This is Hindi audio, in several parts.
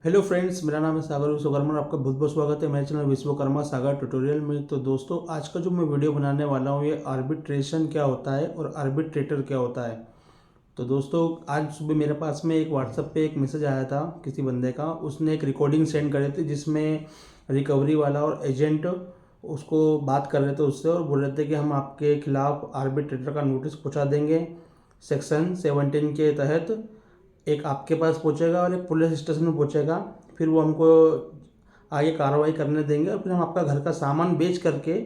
हेलो फ्रेंड्स, मेरा नाम है सागर विश्वकर्मा और आपका बहुत बहुत स्वागत है मेरे चैनल विश्वकर्मा सागर ट्यूटोरियल में। तो दोस्तों, आज का जो मैं वीडियो बनाने वाला हूँ ये आर्बिट्रेशन क्या होता है और आर्बिट्रेटर क्या होता है। तो दोस्तों, आज सुबह मेरे पास में एक व्हाट्सएप पे एक मैसेज आया था किसी बंदे का। उसने एक रिकॉर्डिंग सेंड करे थे जिसमें रिकवरी वाला और एजेंट उसको बात कर रहे थे उससे और बोल रहे थे कि हम आपके खिलाफ आर्बिट्रेटर का नोटिस पहुँचा देंगे। सेक्शन 17 के तहत एक आपके पास पहुंचेगा और एक पुलिस स्टेशन में पहुंचेगा। फिर वो हमको आगे कार्रवाई करने देंगे और फिर हम आपका घर का सामान बेच करके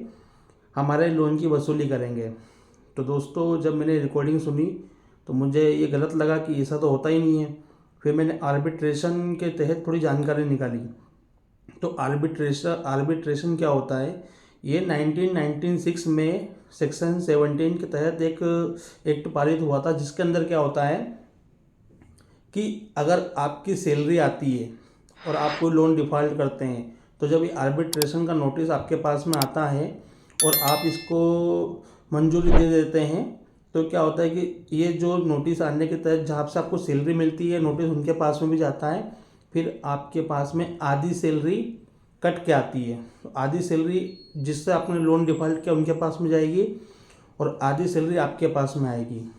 हमारे लोन की वसूली करेंगे। तो दोस्तों, जब मैंने रिकॉर्डिंग सुनी तो मुझे ये गलत लगा कि ऐसा तो होता ही नहीं है। फिर मैंने आर्बिट्रेशन के तहत थोड़ी जानकारी निकाली। तो आर्बिट्रेशन क्या होता है, ये 1996 में सेक्शन 17 के तहत एक एक्ट पारित हुआ था, जिसके अंदर क्या होता है कि अगर आपकी सैलरी आती है और आप कोई लोन डिफ़ॉल्ट करते हैं तो जब ये आर्बिट्रेशन का नोटिस आपके पास में आता है और आप इसको मंजूरी दे देते हैं तो क्या होता है कि ये जो नोटिस आने के तहत जहाँ से आपको सैलरी मिलती है नोटिस उनके पास में भी जाता है। फिर आपके पास में आधी सैलरी कट के आती है। तो आधी सैलरी जिससे आपने लोन डिफ़ॉल्ट किया उनके पास में जाएगी और आधी सैलरी आपके पास में आएगी।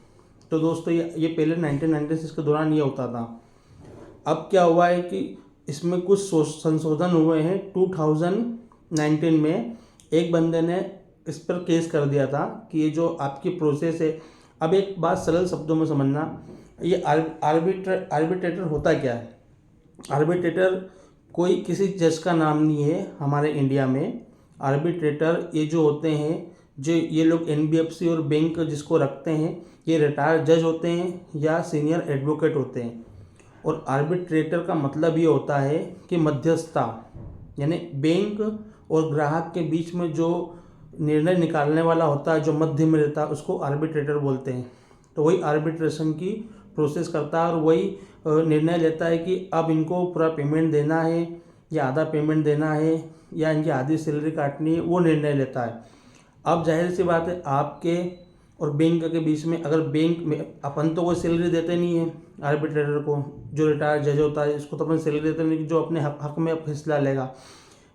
तो दोस्तों, ये पहले 1996 के दौरान ये होता था। अब क्या हुआ है कि इसमें कुछ संशोधन हुए हैं। 2019 में एक बंदे ने इस पर केस कर दिया था कि ये जो आपकी प्रोसेस है। अब एक बात सरल शब्दों में समझना, ये आर्बिट्रेटर होता क्या है। आर्बिट्रेटर कोई किसी जज का नाम नहीं है हमारे इंडिया में। आर्बिट्रेटर ये जो होते हैं, जो ये लोग एनबीएफसी और बैंक जिसको रखते हैं, ये रिटायर्ड जज होते हैं या सीनियर एडवोकेट होते हैं। और आर्बिट्रेटर का मतलब ये होता है कि मध्यस्थता, यानी बैंक और ग्राहक के बीच में जो निर्णय निकालने वाला होता है, जो मध्य में रहता है, उसको आर्बिट्रेटर बोलते हैं। तो वही आर्बिट्रेशन की प्रोसेस करता है और वही निर्णय लेता है कि अब इनको पूरा पेमेंट देना है या आधा पेमेंट देना है या इनकी आधी सैलरी काटनी है, वो निर्णय लेता है। अब जाहिर सी बात है, आपके और बैंक के बीच में, अगर बैंक में अपन तो कोई सैलरी देते नहीं है आर्बिट्रेटर को, जो रिटायर्ड जज होता है इसको तो अपन सैलरी देते नहीं कि जो अपने हक में फैसला लेगा।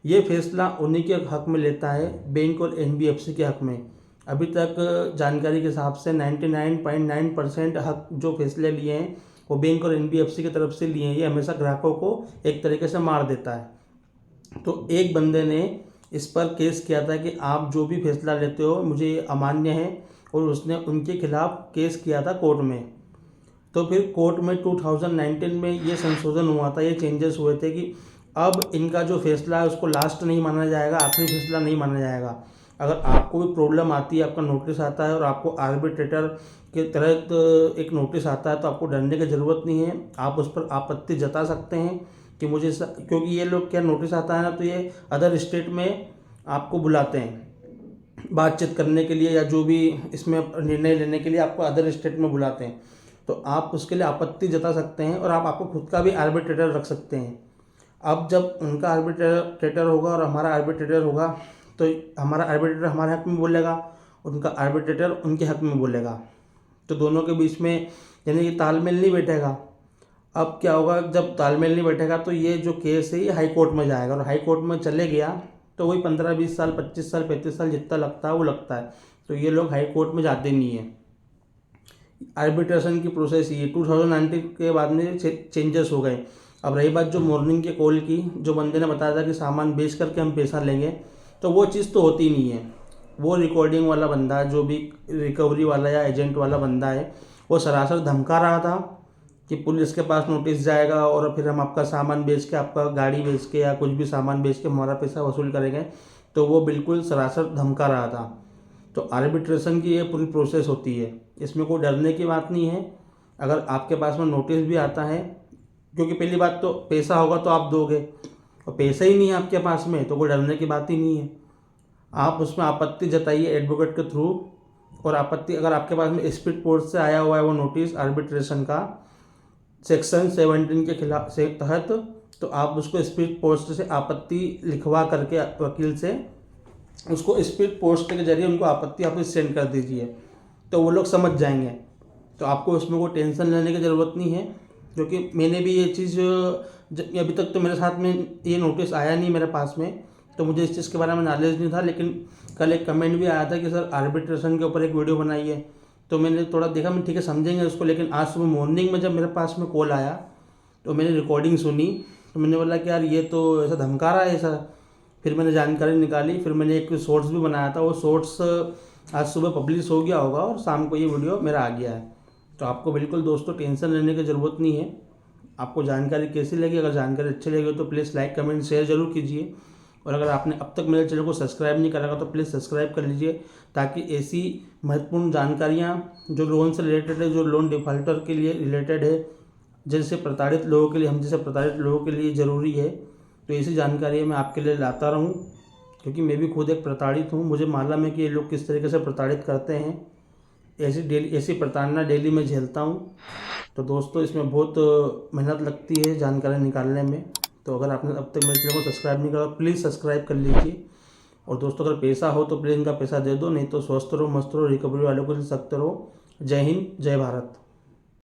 ये फैसला उन्हीं के हक में लेता है, बैंक और एनबीएफसी के हक में। अभी तक जानकारी के हिसाब से 99.9% हक जो फैसले लिए हैं वो बैंक और एनबीएफसी की तरफ से लिए हैं। ये हमेशा ग्राहकों को एक तरीके से मार देता है। तो एक बंदे ने इस पर केस किया था कि आप जो भी फैसला लेते हो मुझे ये अमान्य है, और उसने उनके खिलाफ केस किया था कोर्ट में। तो फिर कोर्ट में 2019 में ये संशोधन हुआ था, ये चेंजेस हुए थे कि अब इनका जो फैसला है उसको लास्ट नहीं माना जाएगा, आखिरी फैसला नहीं माना जाएगा। अगर आपको भी प्रॉब्लम आती है, आपका नोटिस आता है और आपको आर्बिट्रेटर के तहत एक नोटिस आता है, तो आपको डरने की ज़रूरत नहीं है। आप उस पर आपत्ति जता सकते हैं कि मुझे क्योंकि ये लोग क्या, नोटिस आता है ना तो ये अदर स्टेट में आपको बुलाते हैं बातचीत करने के लिए, या जो भी इसमें निर्णय लेने के लिए आपको अदर स्टेट में बुलाते हैं। तो आप उसके लिए आपत्ति जता सकते हैं और आप आपको खुद का भी आर्बिट्रेटर रख सकते हैं। अब जब उनका आर्बिट्रेटर होगा और हमारा आर्बिट्रेटर होगा तो हमारा आर्बिट्रेटर हमारे हक में बोलेगा, उनका आर्बिट्रेटर उनके हक में बोलेगा। तो दोनों के बीच में यानी कि तालमेल नहीं बैठेगा। अब क्या होगा, जब तालमेल नहीं बैठेगा तो ये जो केस है ये हाई कोर्ट में जाएगा, और हाई कोर्ट में चले गया तो वही 15-20 साल, 25 साल, 35 साल जितना लगता है वो लगता है। तो ये लोग हाई कोर्ट में जाते नहीं हैं। आर्बिट्रेशन की प्रोसेस ये 2019 के बाद में चेंजेस हो गए। अब रही बात जो मॉर्निंग के कॉल की, जो बंदे ने बताया था कि सामान बेच करके हम पैसा लेंगे, तो वो चीज़ तो होती नहीं है। वो रिकॉर्डिंग वाला बंदा, जो भी रिकवरी वाला या एजेंट वाला बंदा है, वो सरासर धमका रहा था कि पुलिस के पास नोटिस जाएगा और फिर हम आपका सामान बेच के, आपका गाड़ी बेच के या कुछ भी सामान बेच के हमारा पैसा वसूल करेंगे। तो वो बिल्कुल सरासर धमका रहा था। तो आर्बिट्रेशन की ये पूरी प्रोसेस होती है, इसमें कोई डरने की बात नहीं है। अगर आपके पास में नोटिस भी आता है, क्योंकि पहली बात तो पैसा होगा तो आप दोगे, और पैसा ही नहीं है आपके पास में तो कोई डरने की बात ही नहीं है। आप उसमें आपत्ति जताइए एडवोकेट के थ्रू, और आपत्ति अगर आपके पास में स्पीड पोस्ट से आया हुआ है वो नोटिस आर्बिट्रेशन का सेक्शन 17 के खिलाफ से तहत, तो आप उसको स्पीड पोस्ट से आपत्ति लिखवा करके वकील से उसको स्पीड पोस्ट के जरिए उनको आपत्ति आप सेंड कर दीजिए, तो वो लोग समझ जाएंगे। तो आपको उसमें कोई टेंशन लेने की ज़रूरत नहीं है, क्योंकि मैंने भी ये चीज़ जब अभी तक तो मेरे साथ में ये नोटिस आया नहीं मेरे पास में, तो मुझे इस चीज़ के बारे में नॉलेज नहीं था। लेकिन कल एक कमेंट भी आया था कि सर आर्बिट्रेशन के ऊपर एक वीडियो बनाइए, तो मैंने थोड़ा देखा, मैं ठीक है समझेंगे उसको। लेकिन आज सुबह मॉर्निंग में जब मेरे पास में कॉल आया तो मैंने रिकॉर्डिंग सुनी, तो मैंने बोला कि यार ये तो ऐसा धमका रहा है ऐसा। फिर मैंने जानकारी निकाली, फिर मैंने एक शॉर्ट्स भी बनाया था, वो शॉर्ट्स आज सुबह पब्लिश हो गया होगा और शाम को ये वीडियो मेरा आ गया है। तो आपको बिल्कुल दोस्तों टेंशन लेने की ज़रूरत नहीं है। आपको जानकारी कैसी लगी? अगर जानकारी अच्छी लगी तो प्लीज़ लाइक कमेंट शेयर जरूर कीजिए। और अगर आपने अब तक मेरे चैनल को सब्सक्राइब नहीं करा होगा तो प्लीज़ सब्सक्राइब कर लीजिए, ताकि ऐसी महत्वपूर्ण जानकारियाँ जो लोन से रिलेटेड है, जो लोन डिफॉल्टर के लिए रिलेटेड है, जैसे प्रताड़ित लोगों के लिए, हम जैसे प्रताड़ित लोगों के लिए ज़रूरी है, तो ऐसी जानकारी मैं आपके लिए लाता रहूँ। क्योंकि मैं भी खुद एक प्रताड़ित हूँ, मुझे मालूम है कि ये लोग किस तरीके से प्रताड़ित करते हैं। ऐसी प्रताड़ना डेली में झेलता हूँ। तो दोस्तों इसमें बहुत मेहनत लगती है जानकारी निकालने में। तो अगर आपने अब तक मेरे चैनल को सब्सक्राइब नहीं करा प्लीज़ सब्सक्राइब कर लीजिए। और दोस्तों अगर पैसा हो तो प्लीज़ इनका पैसा दे दो, नहीं तो स्वस्थ रहो, मस्त रहो, रिकवरी वालों को सख्त रहो। जय हिंद, जय भारत।